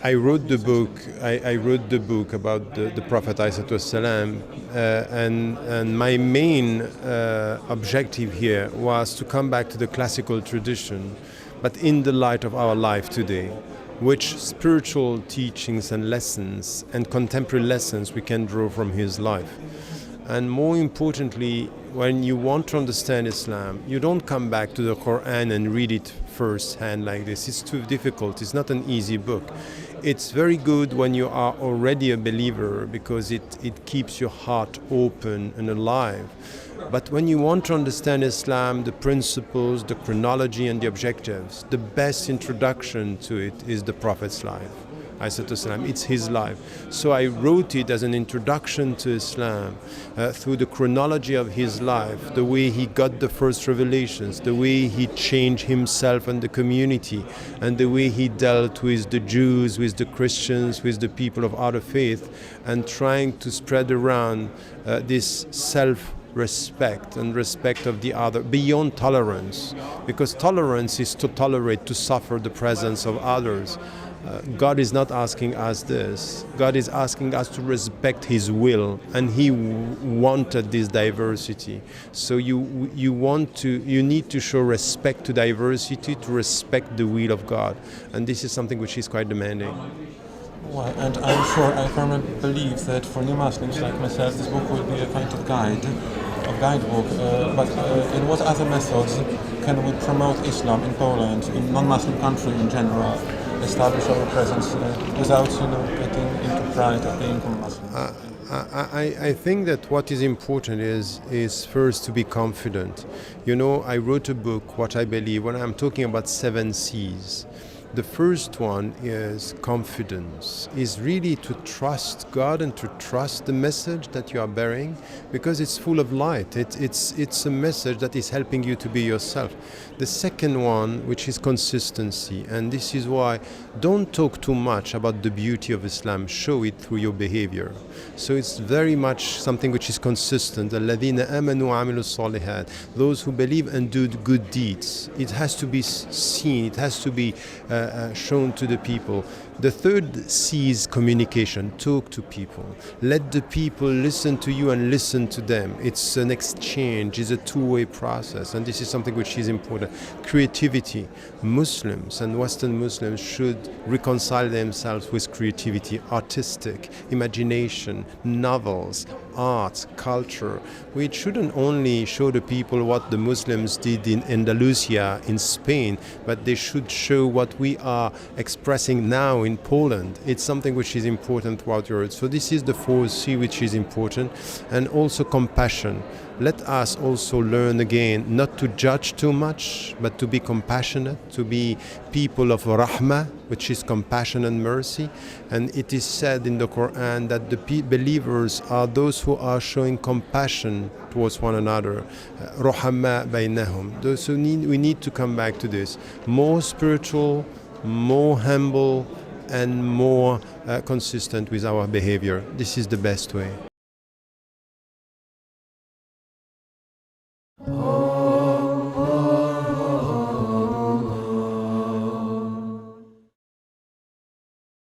I wrote the book. I wrote the book about the Prophet ﷺ, and my main objective here was to come back to the classical tradition, but in the light of our life today, which spiritual teachings and lessons and contemporary lessons we can draw from his life. And more importantly, when you want to understand Islam, you don't come back to the Quran and read it firsthand like this. It's too difficult. It's not an easy book. It's very good when you are already a believer because it keeps your heart open and alive. But when you want to understand Islam, the principles, the chronology and the objectives, the best introduction to it is the Prophet's life. It's his life. So I wrote it as an introduction to Islam through the chronology of his life, the way he got the first revelations, the way he changed himself and the community, and the way he dealt with the Jews, with the Christians, with the people of other faith, and trying to spread around this self-respect and respect of the other beyond tolerance, because tolerance is to tolerate, to suffer the presence of others. God is not asking us this. God is asking us to respect his will, and he wanted this diversity. So you need to show respect to diversity, to respect the will of God, and this is something which is quite demanding. Well, and I'm sure, I firmly believe that for new Muslims like myself, this book will be a kind of guidebook. But in what other methods can we promote Islam in Poland, in non-Muslim country in general, establish our presence without, getting into pride of being a Muslim? I think that what is important is first to be confident. I wrote a book, what I believe, when I'm talking about 7 C's. The first one is confidence, is really to trust God and to trust the message that you are bearing, because it's full of light. It's a message that is helping you to be yourself. The second one, which is consistency, and this is why don't talk too much about the beauty of Islam, show it through your behavior. So it's very much something which is consistent. الَّذِينَ آمَنُوا وَعَمِلُوا الصَّالِحَاتِ, those who believe and do good deeds. It has to be seen, it has to be shown to the people. The third C is communication. Talk to people. Let the people listen to you and listen to them. It's an exchange, it's a two-way process, and this is something which is important. Creativity. Muslims and Western Muslims should reconcile themselves with creativity, artistic, imagination, novels, art, culture. We shouldn't only show the people what the Muslims did in Andalusia, in Spain, but they should show what we are expressing now in Poland. It's something which is important throughout Europe. So this is the 4th C which is important, and also compassion. Let us also learn again not to judge too much, but to be compassionate, to be people of rahmah, which is compassion and mercy. And it is said in the Quran that the believers are those who are showing compassion towards one another. Ruhamma baynahum. So we need to come back to this. More spiritual, more humble, and more consistent with our behavior. This is the best way.